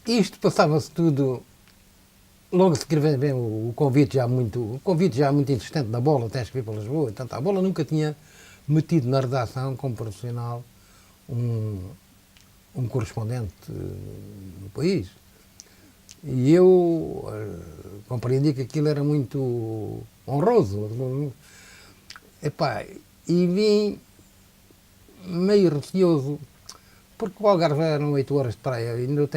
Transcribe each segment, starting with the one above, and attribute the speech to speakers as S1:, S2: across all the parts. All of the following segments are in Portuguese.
S1: isto passava-se tudo, logo a seguir vem o convite já muito insistente da Bola, tens que vir para Lisboa, e tanto, a Bola nunca tinha metido na redação como profissional um, um correspondente no país. E eu compreendi que aquilo era muito honroso. Epá, e vim meio receoso, porque o Algarve eram 8 horas de praia, e ainda o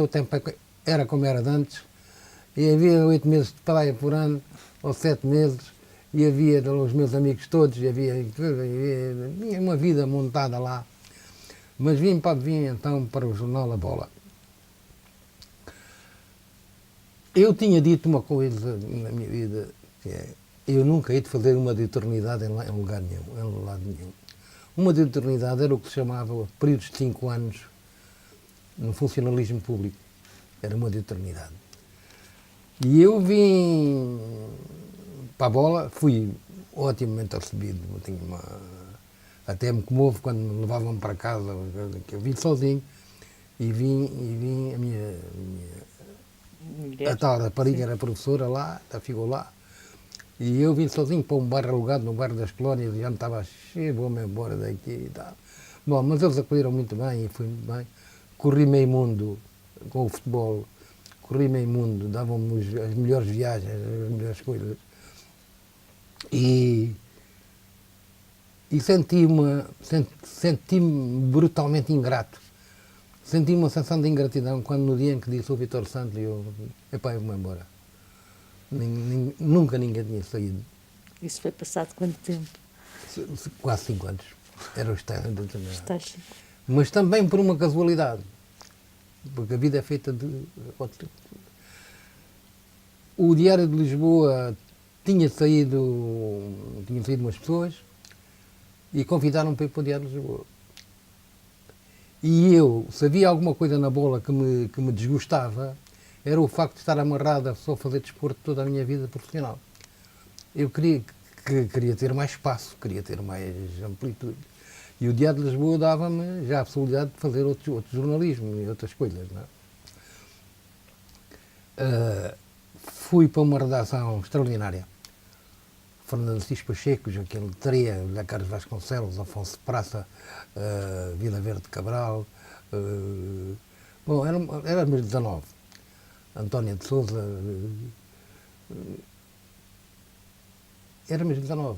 S1: tempo era como era de antes, e havia 8 meses de praia por ano, ou 7 meses, e havia os meus amigos todos, e havia uma vida montada lá. Mas vim então para o jornal A Bola. Eu tinha dito uma coisa na minha vida, que é, eu nunca hei de fazer uma de eternidade em lugar nenhum, em lado nenhum. Uma de eternidade era o que se chamava períodos de 5 anos no funcionalismo público. Era uma de eternidade. E eu vim para a Bola, fui otimamente recebido. Até me comovo quando me levavam para casa, que eu vim sozinho, e vim a minha
S2: Mulher.
S1: a tal rapariga era professora lá, ficou lá, e eu vim sozinho para um bairro alugado, no bairro das Colónias, e já me estava cheio, vou-me embora daqui e tal. Bom, mas eles acolheram muito bem e fui muito bem. Corri meio mundo com o futebol, corri meio mundo, davam-me as melhores viagens, as melhores coisas. E senti-me brutalmente ingrato. Senti uma sensação de ingratidão quando no dia em que disse o Vítor Santos, eu vou-me embora. Nunca ninguém tinha saído.
S2: Isso foi passado quanto tempo?
S1: Quase 5 anos. Era os tais.
S2: Estás...
S1: Mas também por uma casualidade. Porque a vida é feita de... O Diário de Lisboa tinha saído umas pessoas e convidaram-me para ir para o Diário de Lisboa. E eu, se havia alguma coisa na Bola que me desgostava, era o facto de estar amarrado a só fazer desporto toda a minha vida profissional. Eu queria ter mais espaço, queria ter mais amplitude. E o Diário de Lisboa dava-me já a possibilidade de fazer outro jornalismo e outras coisas. Não é? Fui para uma redação extraordinária. Fernando Assis Pacheco, Joaquim Letria, José Carlos Vasconcelos, Afonso Praça, Vila Verde Cabral. Bom, éramos 19. António de Sousa. Éramos 19.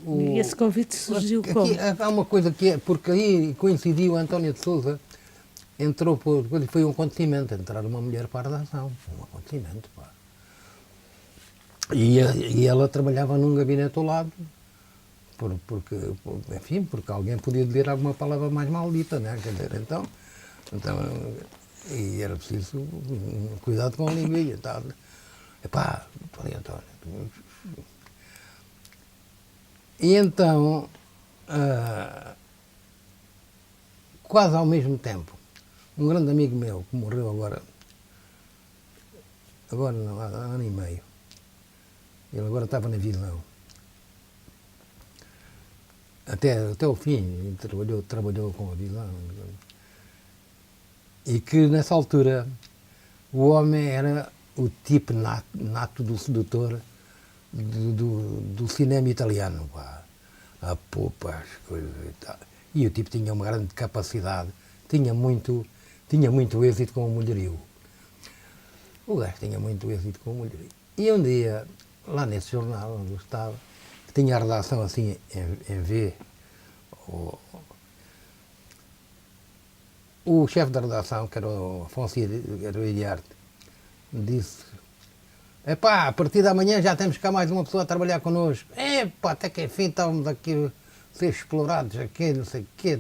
S2: E esse convite surgiu
S1: aqui,
S2: como?
S1: Há uma coisa que é, porque aí coincidiu António de Sousa, entrou foi um acontecimento, entrar uma mulher para a redação. Foi um acontecimento, pá. E ela trabalhava num gabinete ao lado, porque alguém podia dizer alguma palavra mais maldita, né? Quer dizer, então e era preciso cuidado com a língua e tal. Epá, falei, António. E então, quase ao mesmo tempo, um grande amigo meu, que morreu agora não, há ano e meio, ele agora estava na visão. Até o fim, trabalhou com a visão. E que nessa altura o homem era o tipo nato do sedutor do cinema italiano. Pá. A popa, as coisas e tal. E o tipo tinha uma grande capacidade, tinha muito êxito com o mulherio. O gajo tinha muito êxito com o mulherio. E um dia, lá nesse jornal onde eu estava, que tinha a redação assim em V, o chefe da redação, que era o Afonso Iriarte, disse: epá, a partir da manhã já temos cá mais uma pessoa a trabalhar connosco. Epá, até que enfim estávamos aqui a ser explorados, aqui, não sei o quê.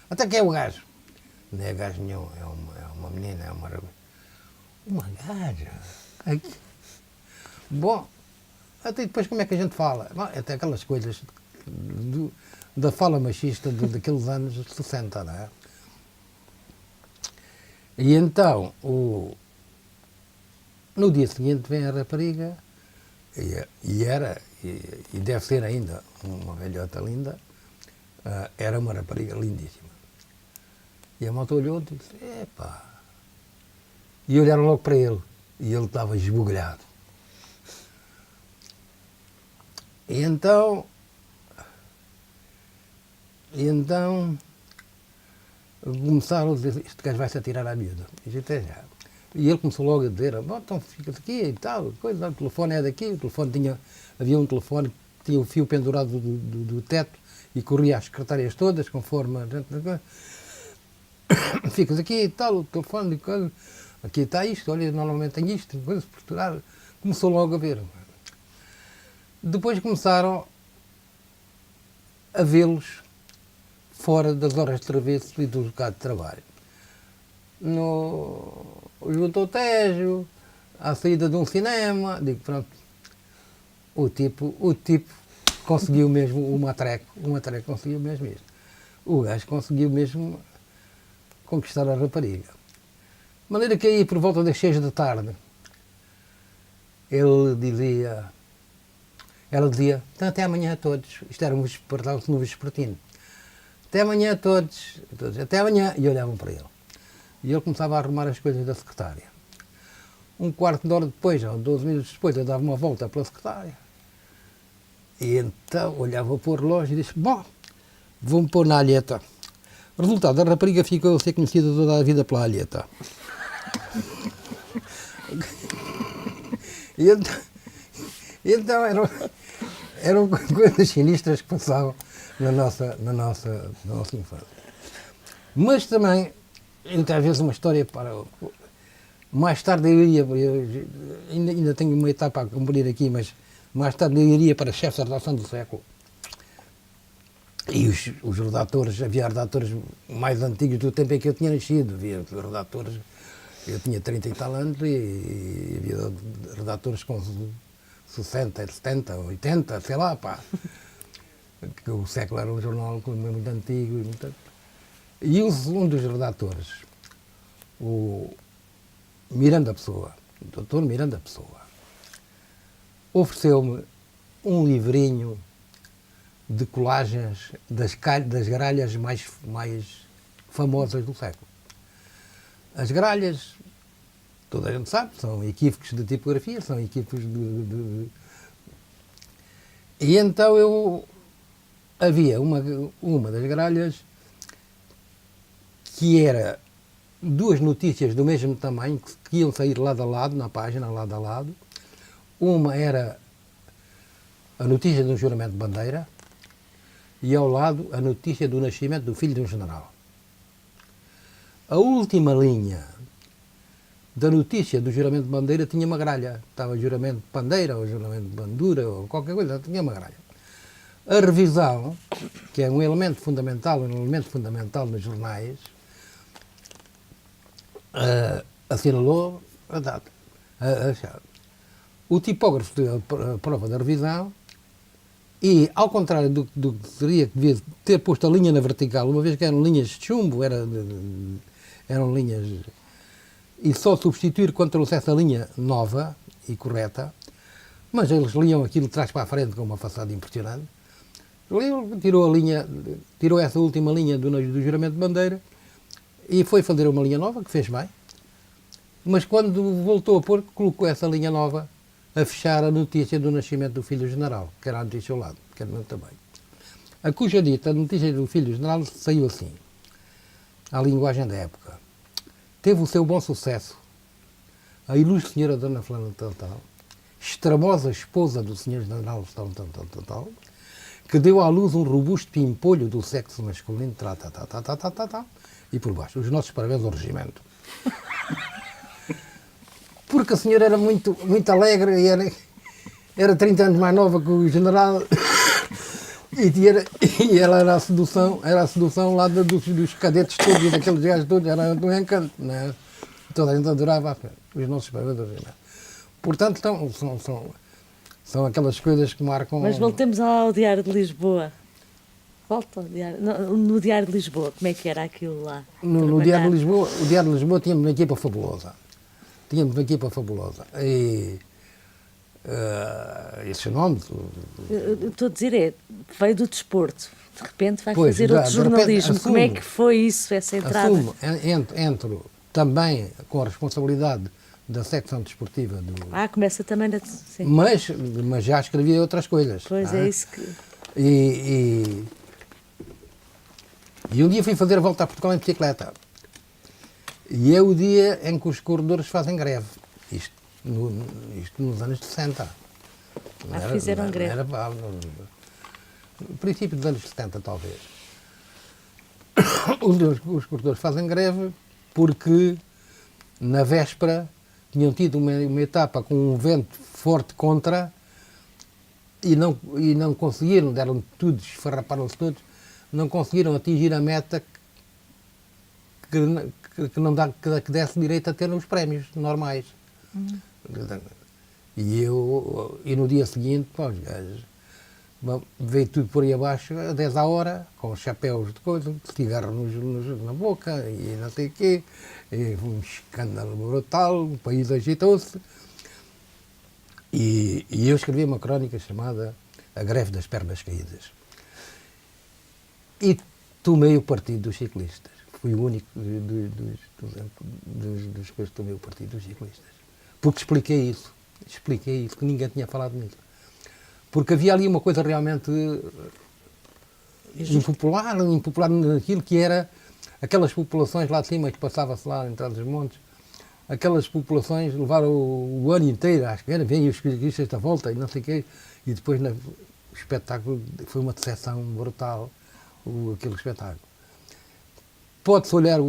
S1: Até que é o gajo. Não é gajo nenhum, é uma menina, é uma gaja. Aqui. Bom, até depois como é que a gente fala? Até aquelas coisas da fala machista daqueles anos 60, não é? E então, no dia seguinte vem a rapariga, e deve ser ainda uma velhota linda, era uma rapariga lindíssima. E a malta olhou e disse, epá. E olharam logo para ele. E ele estava esbugalhado. E então começaram a dizer, este gajo vai-se atirar à miúda. E a gente, já. E ele começou logo a dizer, bom, então fica aqui e tal, coisa, o telefone é daqui, havia um telefone que tinha o fio pendurado do teto e corria às secretárias todas, conforme a gente... Ficas aqui e tal, o telefone, coisa, aqui está isto, olha, normalmente tem isto, coisas posturadas. Começou logo a ver. Depois começaram a vê-los fora das horas de serviço e do local de trabalho. Junto ao Tejo, à saída de um cinema, digo, pronto, o tipo conseguiu mesmo o matreco conseguiu mesmo isto. O gajo conseguiu mesmo conquistar a rapariga. De maneira que aí, por volta das 6 da tarde, ela dizia, então, até amanhã a todos, isto era no vespertino, até amanhã a todos, até amanhã, e olhavam para ele. E ele começava a arrumar as coisas da secretária. Um quarto de hora depois, ou 12 minutos depois, eu dava uma volta pela secretária. E então olhava para o relógio e disse, bom, vou-me pôr na alheta. Resultado, a rapariga ficou a ser conhecida toda a vida pela alheta. E então eram coisas sinistras que passavam na nossa infância. Mas também, então, às vezes uma história para... Mais tarde eu ainda tenho uma etapa a cumprir aqui, mas mais tarde eu iria para chefe da redação do século. E os redatores, havia redatores mais antigos do tempo em que eu tinha nascido, havia redatores, eu tinha 30 e tal anos e havia redatores com 60, 70, 80, sei lá, pá. Que o século era um jornal muito antigo. E um dos redatores, o Miranda Pessoa, o Dr. Miranda Pessoa, ofereceu-me um livrinho de colagens das gralhas mais famosas do século. As gralhas, toda a gente sabe, são equívocos de tipografia, são equívocos E então havia uma das gralhas que era duas notícias do mesmo tamanho, que iam sair lado a lado, na página, lado a lado. Uma era a notícia de um juramento de bandeira e ao lado a notícia do nascimento do filho de um general. A última linha da notícia do juramento de bandeira tinha uma gralha. Estava juramento de bandeira ou juramento de bandura ou qualquer coisa, tinha uma gralha. A revisão, que é um elemento fundamental nos jornais, assinalou a data, a chave. O tipógrafo deu a prova da revisão e, ao contrário do que seria que devia ter posto a linha na vertical, uma vez que eram linhas de chumbo, eram linhas... E só substituir quando trouxesse a linha nova e correta, mas eles liam aquilo de trás para a frente com uma façade impressionante. Tirou essa última linha do juramento de bandeira e foi fazer uma linha nova, que fez bem, mas quando voltou a pôr, colocou essa linha nova a fechar a notícia do nascimento do filho do general, que era a notícia ao lado, que era o meu tamanho. A cuja dita, a notícia do filho do general saiu assim, à linguagem da época. Teve o seu bom sucesso a ilustre senhora Dona Fulana tal, extremosa esposa do senhor general tal, que deu à luz um robusto pimpolho do sexo masculino, e por baixo, os nossos parabéns ao regimento. Porque a senhora era muito alegre e era 30 anos mais nova que o general e ela era a sedução lá dos cadetes todos e daqueles gajos todos, era um encanto, não é? Toda a gente adorava os nossos parabéns ao regimento. Portanto, então, são aquelas coisas que marcam...
S2: Mas voltemos ao Diário de Lisboa. Volta ao Diário... No Diário de Lisboa, como é que era aquilo lá?
S1: No Diário de Lisboa, o Diário de Lisboa tínhamos uma equipa fabulosa. E esses nomes...
S2: Estou a dizer, veio do desporto. De repente vai
S1: Pois,
S2: fazer outro
S1: de repente
S2: jornalismo. Como é
S1: assumo-
S2: que foi isso, essa entrada?
S1: Assumo, entro também com a responsabilidade da secção desportiva do...
S2: Começa também na... Sim.
S1: Mas já escrevia outras coisas.
S2: Pois
S1: não
S2: é isso que...
S1: E, e um dia fui fazer a volta a Portugal em bicicleta. E é o dia em que os corredores fazem greve. Isto nos anos 60.
S2: Fizeram greve.
S1: No princípio dos anos 70, talvez. Os corredores fazem greve porque, na véspera, tinham tido uma etapa com um vento forte contra e não conseguiram, deram tudo, esfarraparam-se todos, não conseguiram atingir a meta que desse direito a ter os prémios normais. E no dia seguinte, pá, os gajos, veio tudo por aí abaixo, a 10 à hora, com chapéus de coisa, cigarro na boca e não sei o quê, e um escândalo brutal, o país agitou-se. E eu escrevi uma crónica chamada A Greve das Pernas Caídas. E tomei o partido dos ciclistas. Fui o único dos coisas que tomei o partido dos ciclistas. Porque expliquei isso, que ninguém tinha falado nisso. Porque havia ali uma coisa realmente impopular naquilo que era aquelas populações lá de cima que passava-se lá em trás dos montes. Aquelas populações levaram o ano inteiro, acho que era, vêm os ciclistas da volta e não sei o quê, e depois o espetáculo foi uma decepção brutal, aquele espetáculo. Pode-se olhar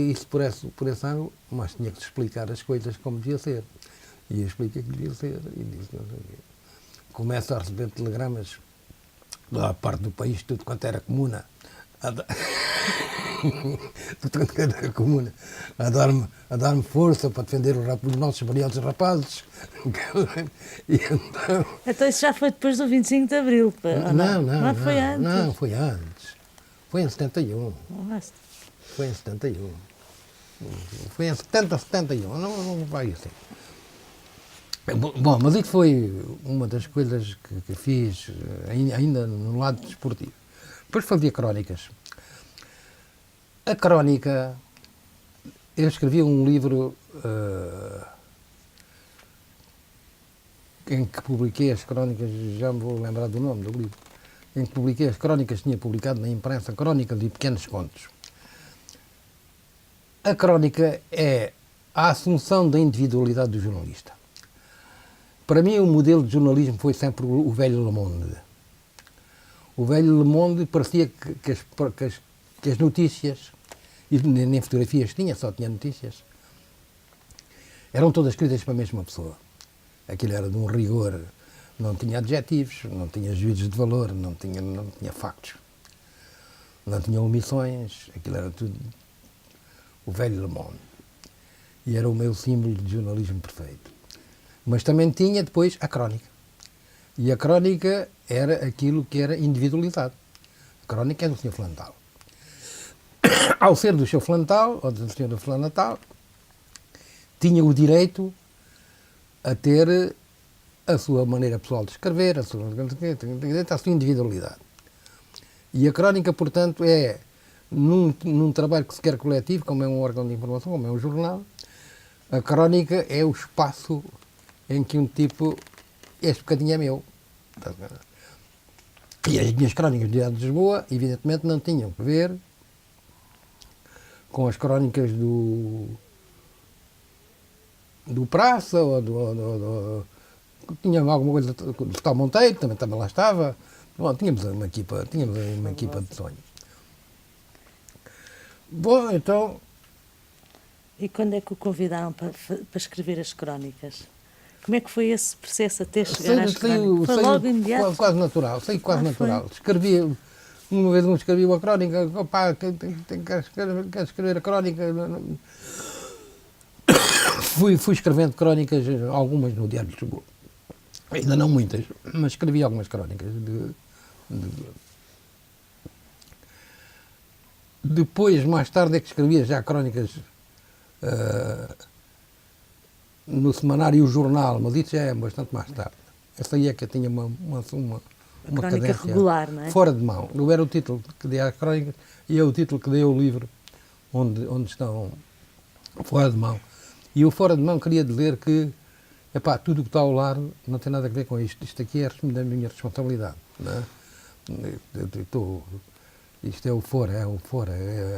S1: isso por esse ângulo, mas tinha que se explicar as coisas como devia ser. E eu expliquei que devia ser, e disse não sei o quê. Começo a receber telegramas da parte do país, tudo quanto era comuna, tudo quanto era comuna, a dar-me força para defender os nossos brilhantes rapazes. E
S2: Então isso já foi depois do 25 de Abril? Não foi antes?
S1: Não, foi antes. Foi em 71.
S2: Nossa.
S1: Foi em 71. Foi em 70, 71. Não vai assim. Bom, mas isso foi uma das coisas que fiz ainda no lado desportivo. Depois fazia crónicas. A crónica, eu escrevi um livro em que publiquei as crónicas, já me vou lembrar do nome do livro, em que publiquei as crónicas que tinha publicado na imprensa, crónicas e pequenos contos. A crónica é a assunção da individualidade do jornalista. Para mim, o modelo de jornalismo foi sempre o velho Le Monde. O velho Le Monde parecia que as notícias, e nem fotografias tinha, só tinha notícias, eram todas escritas para a mesma pessoa. Aquilo era de um rigor, não tinha adjetivos, não tinha juízos de valor, não tinha factos, não tinha omissões, aquilo era tudo o velho Le Monde. E era o meu símbolo de jornalismo perfeito. Mas também tinha depois a crónica. E a crónica era aquilo que era individualizado. A crónica é do Sr. Flantal. Ao ser do Sr. Flantal, ou do Sr. Flantal, tinha o direito a ter a sua maneira pessoal de escrever, a sua individualidade. E a crónica, portanto, é, num trabalho que se quer coletivo, como é um órgão de informação, como é um jornal, a crónica é o espaço em que um tipo, este bocadinho é meu. E as minhas crónicas do Diário de Lisboa, evidentemente, não tinham que ver com as crónicas do Praça, ou tinha alguma coisa do Tal Monteiro, também lá estava. Bom, tínhamos uma equipa de sonho. Bom, então...
S2: E quando é que o convidaram para escrever as crónicas? Como é que foi esse processo até chegar às crónicas? Foi logo imediato?
S1: Quase natural, natural. Escrevi, uma vez escrevi uma crónica, quero escrever a crónica. Fui escrevendo crónicas, algumas no Diário de Lisboa. Ainda não muitas, mas escrevi algumas crónicas. Depois, mais tarde, é que escrevia já crónicas no semanário O Jornal, mas isso já é bastante mais tarde. Essa aí é que eu tinha uma
S2: crónica
S1: cadência
S2: regular, não é?
S1: fora de mão. Não era o título que dei à crónica e é o título que dei ao livro, onde estão fora de mão. E o fora de mão queria dizer que, epá, tudo o que está ao lado não tem nada a ver com isto. Isto aqui é da minha responsabilidade. Não é? Isto é o fora,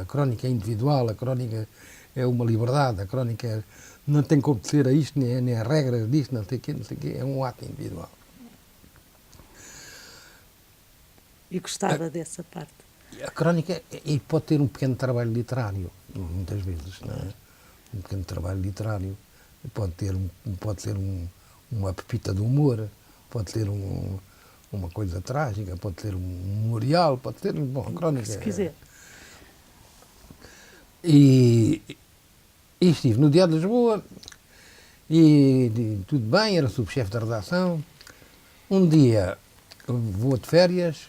S1: a crónica é individual, a crónica é uma liberdade, a crónica não tem que obedecer a isto, nem a regras disto, não sei o quê, é um ato individual.
S2: E gostava dessa parte.
S1: A crónica e pode ter um pequeno trabalho literário, muitas vezes, não é? Um pequeno trabalho literário, pode ser uma pepita de humor, pode ser uma coisa trágica, pode ser um memorial, pode ser, bom, a crónica...
S2: Se quiser.
S1: E estive no Diário de Lisboa e tudo bem, era subchefe da redação. Um dia vou de férias,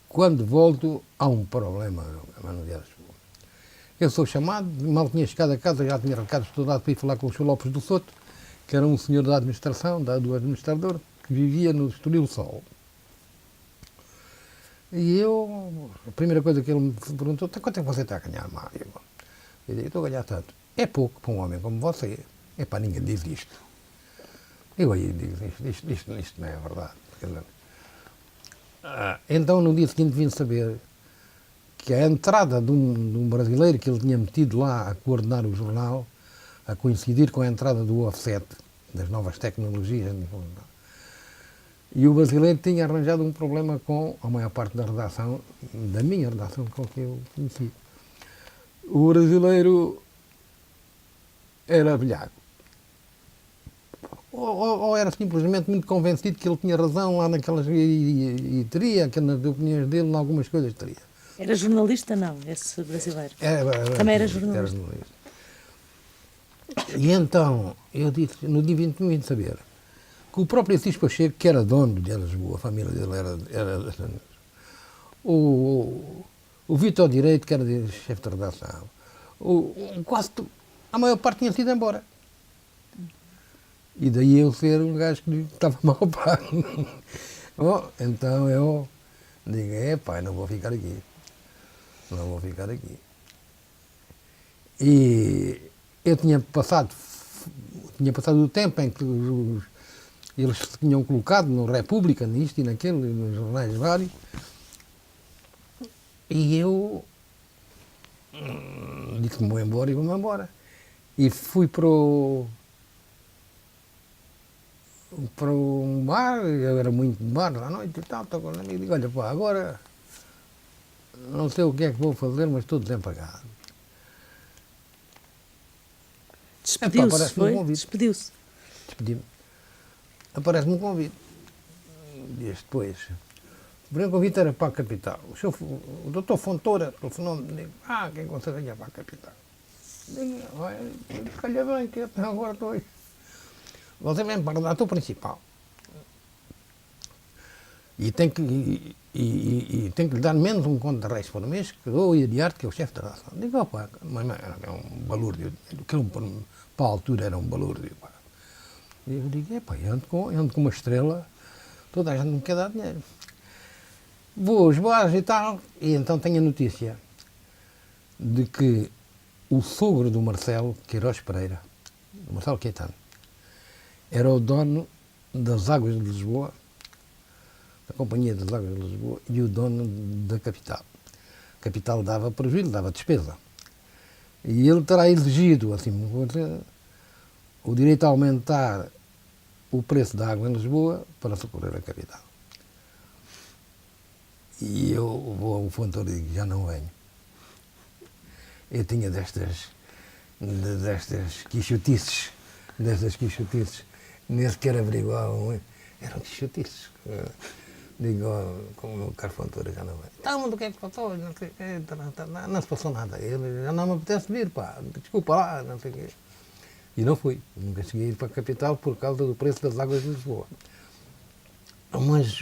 S1: quando volto há um problema no Diário de Lisboa. Eu sou chamado, mal tinha chegado a casa, já tinha recados estudados para ir falar com o Sr. Lopes do Soto, que era um senhor da administração, do administrador, que vivia no Estoril Sol. E a primeira coisa que ele me perguntou, quanto é que você está a ganhar, Mário? Eu disse, estou a ganhar tanto. É pouco para um homem como você. É para ninguém diz isto. Eu aí digo, isto não é verdade. Então, no dia seguinte, vim saber que a entrada de um brasileiro que ele tinha metido lá a coordenar o jornal, a coincidir com a entrada do offset, das novas tecnologias, e o brasileiro tinha arranjado um problema com a maior parte da redação, da minha redação, com que eu conheci. O brasileiro era velhaco. Ou era simplesmente muito convencido que ele tinha razão lá naquelas... E teria, que nas opiniões dele, em algumas coisas teria.
S2: Era jornalista, não, esse brasileiro?
S1: Também
S2: era jornalista.
S1: E então, eu disse, no dia 21, vim saber que o próprio Assis Pacheco, que era dono do Diário de Lisboa, a família dele era o Vítor Direito, que era chefe de redação, a maior parte tinha sido embora. E daí eu ser um gajo que estava mal pago. Então eu digo, pai, não vou ficar aqui. Não vou ficar aqui. E eu tinha passado o tempo em que eles se tinham colocado no República, nisto e naquele, nos jornais vários, e eu disse que me vou embora e vou-me embora. E fui para um bar, eu era muito de bar à noite e tal, estou com um amigo e digo, olha pá, agora não sei o que é que vou fazer, mas estou desempregado.
S2: Despediu-se, foi? Despediu-se.
S1: Despedi-me. Aparece-me um convite. Dias depois. O primeiro convite era para a capital. O doutor Fontoura telefonou-me e disse, quem consegue ir para a capital? Digo, calha bem que até agora estou aí. Você vem para o redator principal. E tem que lhe dar menos um conto de reis por mês que dou e de arte, que é o chefe da redação. Digo, opa, mas é um balúrdio. Para a altura era um balúrdio. Eu digo, eu ando com uma estrela, toda a gente me quer dar dinheiro. Vou aos bares e tal, e então tenho a notícia de que o sogro do Marcelo Queiroz Pereira, o Marcelo Caetano, era o dono das Águas de Lisboa, da Companhia das Águas de Lisboa, e o dono da Capital. A Capital dava prejuízo, dava despesa. E ele terá exigido, assim, o direito a aumentar o preço da água em Lisboa para socorrer a Capital. E eu vou ao Fontoura e digo, já não venho. Eu tinha destas quixotices, nem sequer averiguavam, eram quixotices. Digo, como o caro Fontoura já não vem. Então, mas o que é que passou? Não se passou nada. Ele já não me apetece vir, pá, desculpa lá, não sei o quê. E não fui. Nunca cheguei a ir para a capital por causa do preço das águas de Lisboa. Mas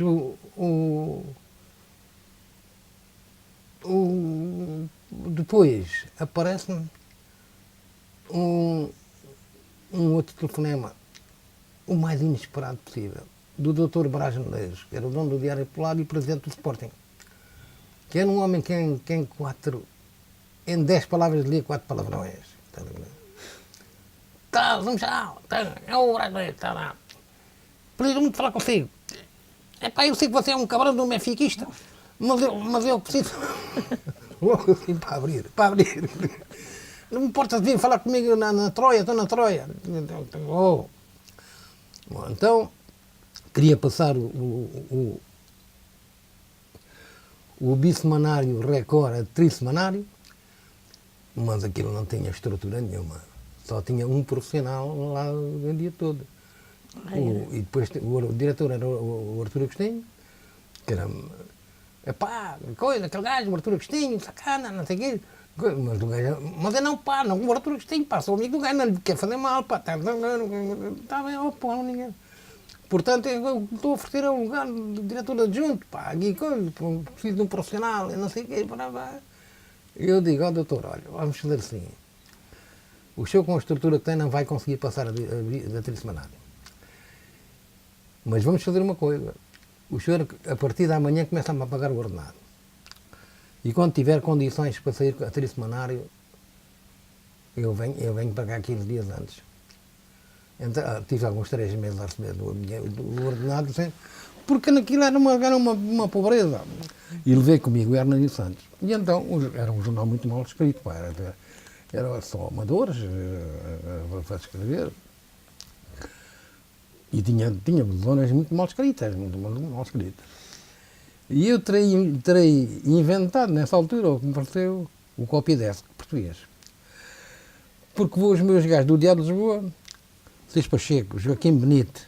S1: depois aparece-me um outro telefonema, o mais inesperado possível. do Dr. Brás Medeiros, que era o dono do Diário Popular e presidente do Sporting. Que era um homem que em 10 palavras lia 4 palavrões. Tá, vamos lá, é o Brás Medeiros, está lá. Preciso muito falar consigo. Epá, eu sei que você é um cabrão de um benfiquista, mas eu preciso... Logo assim, para abrir. Não me importa de vir falar comigo na Troia, estou na Troia. Oh. Bom, então, queria passar o bissemanário Record a trissemanário, mas aquilo não tinha estrutura nenhuma. Só tinha um profissional lá o dia todo. E depois o diretor era o Artur Agostinho, que era... Epá, coisa, aquele gajo, o Artur Agostinho, sacana, não sei o quê. Mas o gajo, mas eu não, pá, não, o Artur Agostinho, pá, sou amigo do gajo, não lhe quer fazer mal, pá, está bem, ó, pô, ninguém. Portanto, eu estou a oferecer um lugar de diretor adjunto, pá, aqui, preciso de um profissional, eu não sei o quê, pá. E eu digo, ó, doutor, olha, vamos fazer assim, o senhor com a estrutura que tem não vai conseguir passar a trissemanário. Mas vamos fazer uma coisa, o senhor, a partir da manhã, começa-me a pagar o ordenado. E quando tiver condições para sair a trissemanário, eu venho pagar 15 dias antes. Então, tive alguns 3 meses a receber do ordenado, porque naquilo era uma pobreza. E levei comigo o Hernani Santos. E então, era um jornal muito mal escrito, pá, era só amadores a escrever. E tinha zonas muito mal escritas, E eu terei inventado, nessa altura, o que me pareceu, o copydesk português. Porque vou os meus gajos do Diário de Lisboa, Cis Pacheco, Joaquim Benite,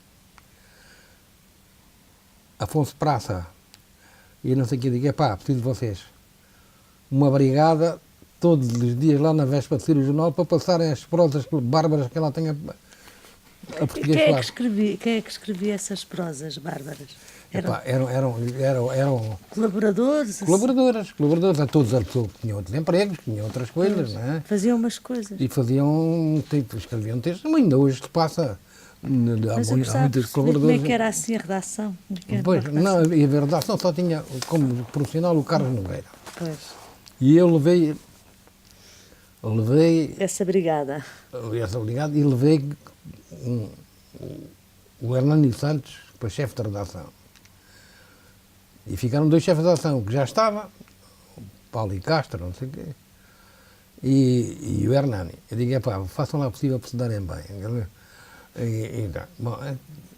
S1: Afonso Praça, e não sei o que, digo, pá, preciso de vocês. Uma brigada, todos os dias lá na véspera de sair o jornal, para passarem as prosas bárbaras que ela tenha a português.
S2: Quem é que escrevia essas prosas bárbaras?
S1: Eram
S2: colaboradores?
S1: Colaboradores, a todos as pessoas que tinham outros empregos, que tinham outras coisas, não é?
S2: Faziam umas coisas.
S1: E escreviam textos, mas ainda hoje se passa, há muitos colaboradores.
S2: Como é que era assim a redação?
S1: Pois, não, e a redação só tinha como profissional o Carlos Nogueira.
S2: Pois.
S1: E eu levei
S2: essa brigada
S1: e levei o Hernani Santos para chefe de redação. E ficaram 2 chefes de redação, que já estava, o Paulo e Castro, não sei o quê, e o Hernani. Eu digo, façam lá o possível para se darem bem.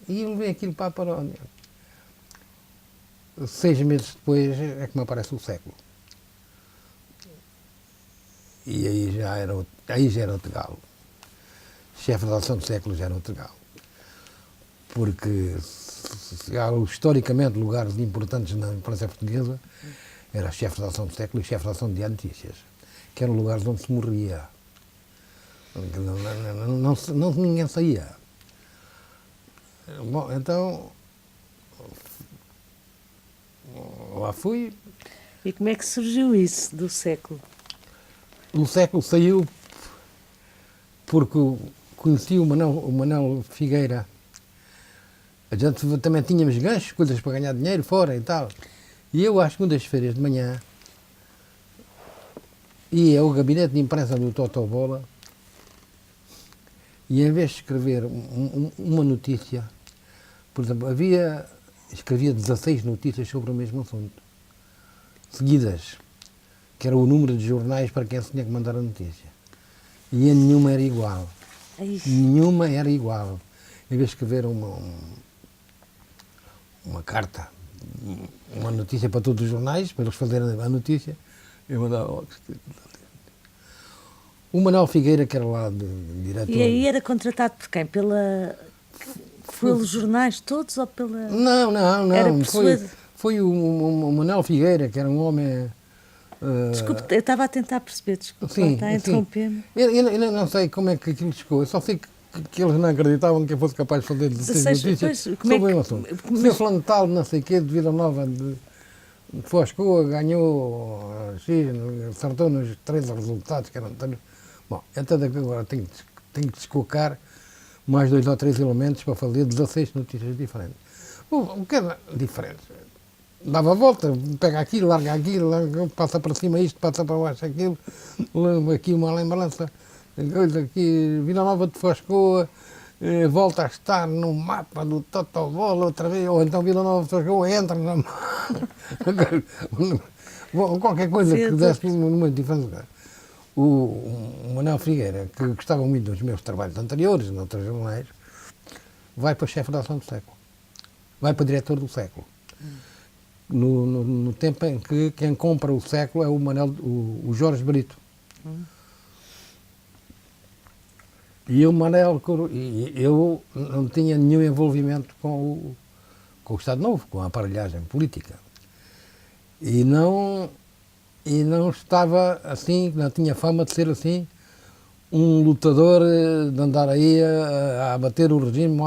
S1: E eu levei aquilo para a paródia. 6 meses depois é que me aparece o Século. E aí já era outro galo. Chefe de redação do Século já era outro galo. Porque há historicamente lugares importantes na imprensa portuguesa, era chefe de redação do Século e chefe de redação de Diário de Notícias, que eram lugares onde se morria. Ninguém saía. Bom, então lá fui.
S2: E como é que surgiu isso do Século?
S1: O Século saiu porque conheci o Manuel Figueira. A gente também tínhamos ganchos, coisas para ganhar dinheiro fora e tal. E eu, às segundas-feiras de manhã, ia ao gabinete de imprensa do Totó Bola e, em vez de escrever uma notícia, por exemplo, escrevia 16 notícias sobre o mesmo assunto, seguidas, que era o número de jornais para quem se tinha que mandar a notícia. E nenhuma era igual. Nenhuma era igual. Em vez de escrever uma carta, uma notícia para todos os jornais, para eles fazerem a notícia, eu mandava... O Manuel Figueira, que era lá de diretor...
S2: E aí era contratado por quem? Pelos jornais todos ou pela...
S1: Não.
S2: Era
S1: foi o Manuel Figueira, que era um homem...
S2: Desculpe, eu estava a tentar perceber, desculpe, está a interromper-me.
S1: Eu não sei como é que aquilo chegou, eu só sei que eles não acreditavam que eu fosse capaz de fazer 16 notícias sobre o assunto. O Sr. Fulano de Tal, não sei o quê, de Vila Nova de Foscoa, ganhou X, acertou nos 3 resultados, que eram... Bom, então agora tenho que descocar mais 2 ou 3 elementos para fazer 16 notícias diferentes. O que era diferente? Dava a volta, pega aquilo, larga aquilo, passa para cima isto, passa para baixo aquilo, lembra aqui uma lembrança, coisa aqui, Vila Nova de Fascoa, volta a estar no mapa do Totobola outra vez, ou então Vila Nova de Fascoa entra no qualquer coisa que desse uma diferença. O Manuel Figueira, que gostava muito dos meus trabalhos anteriores, noutros jornais, vai para chefe da ação do século, vai para diretor do século. No tempo em que quem compra o século é o Jorge Brito. E o Manel, eu não tinha nenhum envolvimento com o Estado Novo, com a aparelhagem política. E não estava assim, não tinha fama de ser assim, um lutador de andar aí a bater o regime.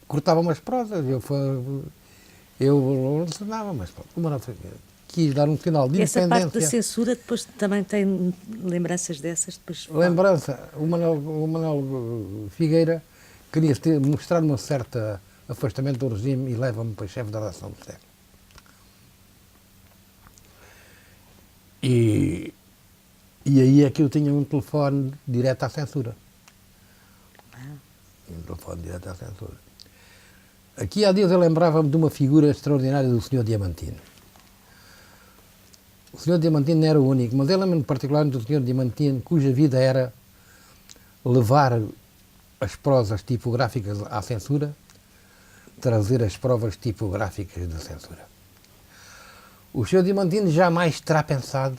S1: Cortava umas prosas, eu ensinava, mas como não quis dar um sinal de
S2: essa
S1: independência.
S2: Parte da censura depois também tem lembranças dessas? Depois...
S1: Lembrança, o Manuel Figueira queria mostrar um certo afastamento do regime e leva-me para chefe da redação do século. E aí é que eu tinha um telefone direto à censura. Um telefone direto à censura. Aqui há dias eu lembrava-me de uma figura extraordinária do Sr. Diamantino. O Sr. Diamantino não era o único, mas eu lembro-me particularmente do Sr. Diamantino, cuja vida era levar as prosas tipográficas à censura, trazer as provas tipográficas da censura. O Sr. Diamantino jamais terá pensado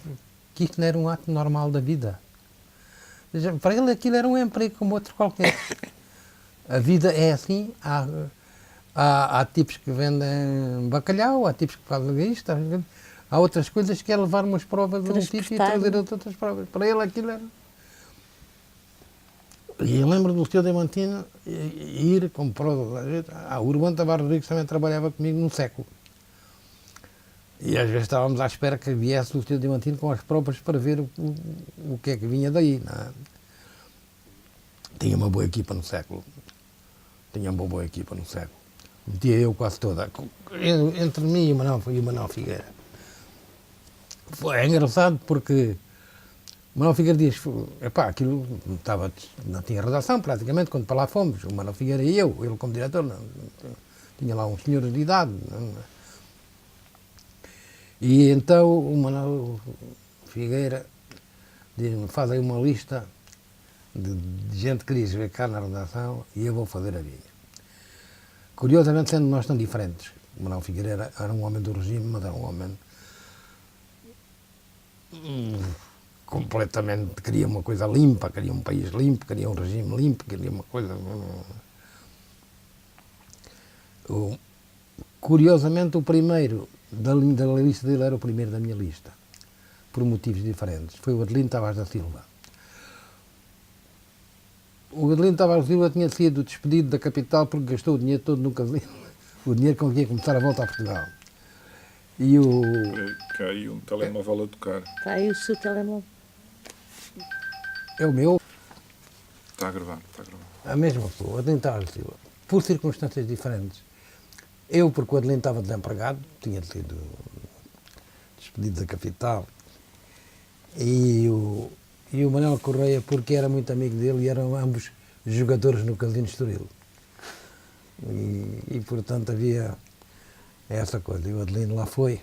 S1: que isto não era um ato normal da vida. Para ele aquilo era um emprego como outro qualquer. A vida é assim, há tipos que vendem bacalhau, há tipos que fazem isto, há outras coisas que é levar umas provas de um tipo e trazer outras provas. Para ele aquilo era... E eu lembro do Sr. Diamantino ir com provas. O Urbano Tavares Rodrigues também trabalhava comigo num século. E às vezes estávamos à espera que viesse o Sr. Diamantino com as provas para ver o que é que vinha daí. Não é? Tinha uma boa equipa no século. Metia eu quase toda. Entre mim e o Manuel Figueira. É engraçado porque o Manuel Figueira diz, aquilo não tinha redação praticamente quando para lá fomos. O Manuel Figueira e eu, ele como diretor, não, tinha lá uns senhores de idade. E então o Manuel Figueira diz-me, faz aí uma lista de gente que queria ver cá na redação e eu vou fazer a minha. Curiosamente, sendo nós tão diferentes, o Manuel Figueira era um homem do regime, mas era um homem completamente, queria uma coisa limpa, queria um país limpo, queria um regime limpo, queria uma coisa... Curiosamente, o primeiro da lista dele era o primeiro da minha lista, por motivos diferentes. Foi o Adelino Tavares da Silva. O Adelino Tavares da Silva tinha sido despedido da capital porque gastou o dinheiro todo no casino. O dinheiro com que ia começar a volta a Portugal. E o...
S3: Caiu um telemóvel a tocar.
S2: Está aí o seu telemóvel.
S1: É o meu.
S3: Está a gravar.
S1: A mesma pessoa, o Adelino Tavares da Silva. Por circunstâncias diferentes. Eu, porque o Adelino estava desempregado, tinha sido despedido da capital, e o Manuel Correia, porque era muito amigo dele, e eram ambos jogadores no Casino Estoril. E portanto havia essa coisa. E o Adelino lá foi.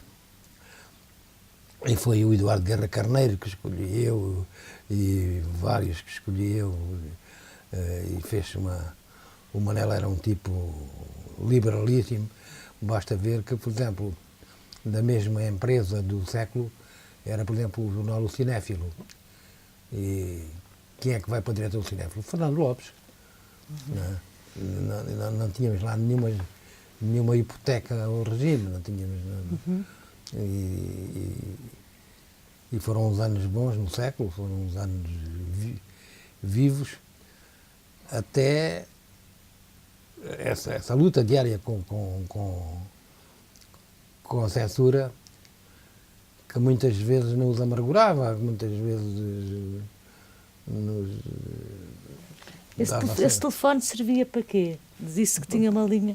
S1: E foi o Eduardo Guerra Carneiro que escolhi eu, e vários que escolhi eu, e fez uma... O Manel era um tipo liberalíssimo. Basta ver que, por exemplo, da mesma empresa do século, era, por exemplo, o jornal O Cinéfilo. E quem é que vai para o diretor do Cinéfilo? Fernando Lopes. Não tínhamos lá nenhuma hipoteca ao regime, não tínhamos... E foram uns anos bons no século, foram uns anos vivos, até essa luta diária com a censura, que muitas vezes nos amargurava, muitas vezes
S2: Esse telefone servia para quê? Disse que tinha uma linha.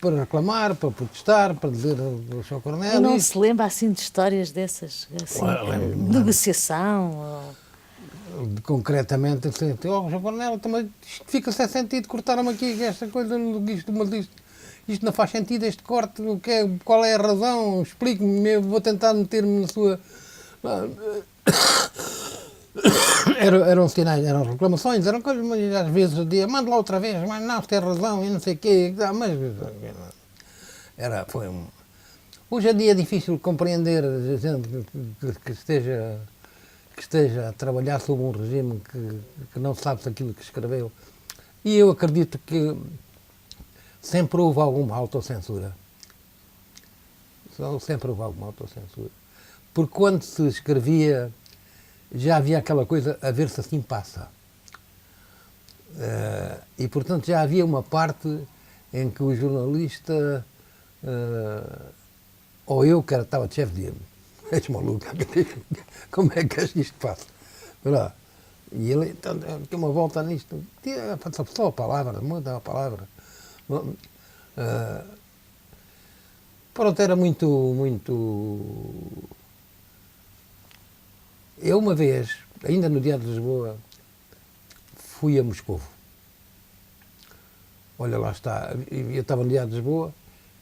S1: Para reclamar, para protestar, para dizer ao Sr. Coronel.
S2: E não se lembra assim de histórias dessas? Assim, de negociação?
S1: Concretamente, assim, Sr. Coronel, também isto fica sem sentido, cortaram-me aqui esta coisa, isto não faz sentido, este corte, qual é a razão? Explique-me, eu vou tentar meter-me na sua. Eram sinais, eram reclamações, eram coisas, mas às vezes o dia, manda lá outra vez, mas não, você tem razão, e não sei o quê, mas foi um... Hoje em dia é difícil compreender gente que esteja a trabalhar sob um regime que não sabe se aquilo que escreveu, e eu acredito que sempre houve alguma autocensura. Sempre houve alguma autocensura. Porque quando se escrevia, já havia aquela coisa, a ver se assim passa. E, portanto, já havia uma parte em que o jornalista, ou eu, que estava de chefe, dizia-me, és maluco, como é que isto passa? E ele, então, tem uma volta nisto, só a palavra, muda a palavra. Pronto, era muito... Eu uma vez, ainda no Diário de Lisboa, fui a Moscovo. Olha, lá está, eu estava no Diário de Lisboa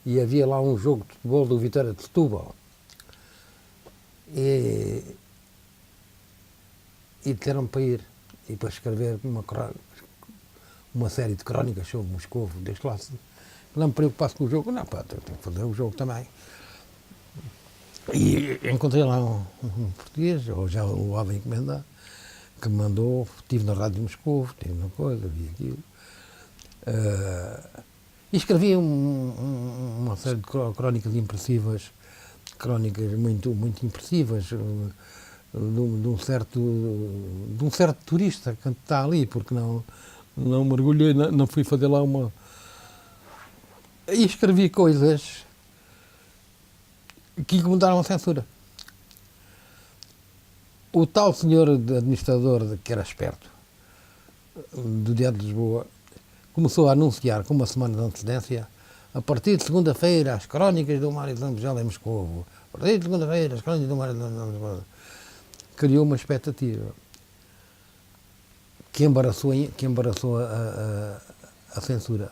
S1: e havia lá um jogo de futebol do Vitória de Setúbal. E disseram-me para ir e para escrever uma série de crónicas sobre Moscovo, desde lá. Não me preocupasse com o jogo, não, tenho que fazer o jogo também. E encontrei lá um português, ou já o homem encomendado, que me mandou, estive na Rádio de Moscou, estive na coisa, vi aquilo. E escrevi uma série de crónicas impressivas, crónicas muito impressivas, de um certo turista que está ali, porque não mergulhei, não fui fazer lá uma... E escrevi coisas que incomodaram a censura. O tal senhor administrador, que era esperto, do Diário de Lisboa, começou a anunciar com uma semana de antecedência, a partir de segunda-feira, as crónicas do Mário de Lambegel em Moscovo. A partir de segunda-feira, as crónicas do Mário de Lambegel. Criou uma expectativa que embaraçou a censura.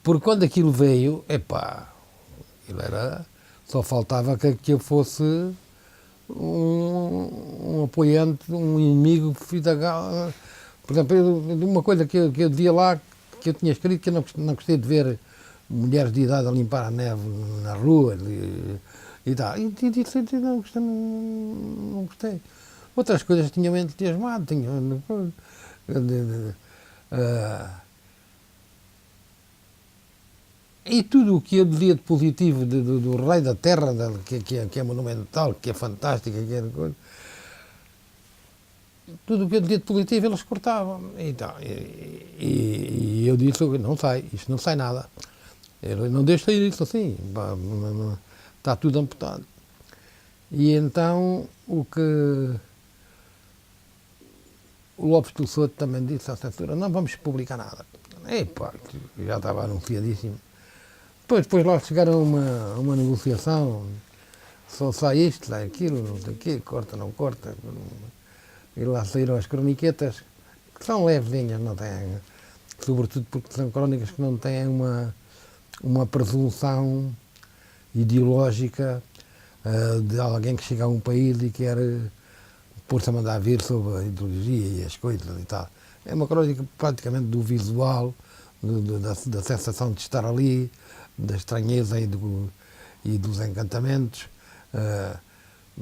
S1: Porque quando aquilo veio, aquilo era... Só faltava que eu fosse um apoiante, um inimigo, filho da gala. Por exemplo, uma coisa que eu dizia lá, que eu tinha escrito, que eu não gostei de ver mulheres de idade a limpar a neve na rua e tal. E disse, não gostei. Outras coisas tinham entusiasmado, e tudo o que eu dizia de positivo do Rei da Terra, que é monumental, que é fantástico, tudo o que eu dizia de positivo eles cortavam. E eu disse, não sai, isto não sai nada. Ele não deixa sair isso assim, está tudo amputado. E então o Lopes do Souto também disse à censura, não vamos publicar nada. Já estava anunciadíssimo. Depois lá chegaram a uma negociação, só sai isto, sai aquilo, não sei o quê, corta, não corta. E lá saíram as croniquetas, que são levezinhas, não têm, sobretudo porque são crónicas que não têm uma presunção ideológica de alguém que chega a um país e quer pôr-se a mandar vir sobre a ideologia e as coisas e tal. É uma crónica praticamente do visual, da sensação de estar ali, da estranheza e dos encantamentos.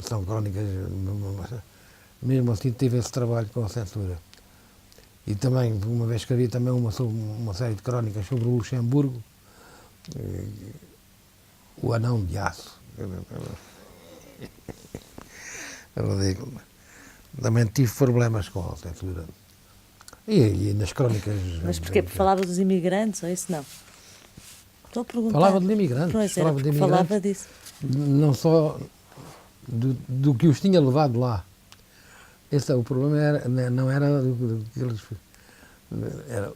S1: São crónicas, mesmo assim tive esse trabalho com a censura. E também, uma vez escrevi também uma série de crónicas sobre o Luxemburgo, o anão de aço. Também tive problemas com a censura. E nas crónicas...
S2: Mas porquê? Falava dos imigrantes ou isso não? Estou a perguntar.
S1: Falava de imigrantes.
S2: Falava disso.
S1: Não só do que os tinha levado lá. Esse é o problema, não era do que eles Era,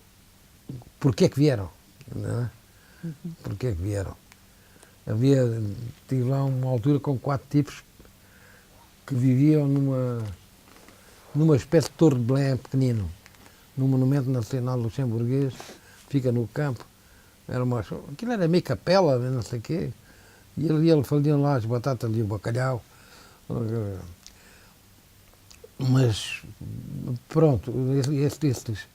S1: porque é que vieram? Não é? Porque é que vieram? Tive lá uma altura com 4 tipos que viviam numa espécie de Torre de Belém pequenino, num monumento nacional luxemburguês, fica no campo. Aquilo era meio capela, não sei o quê. E ele fazia lá as batatas e o bacalhau. Mas, pronto, estes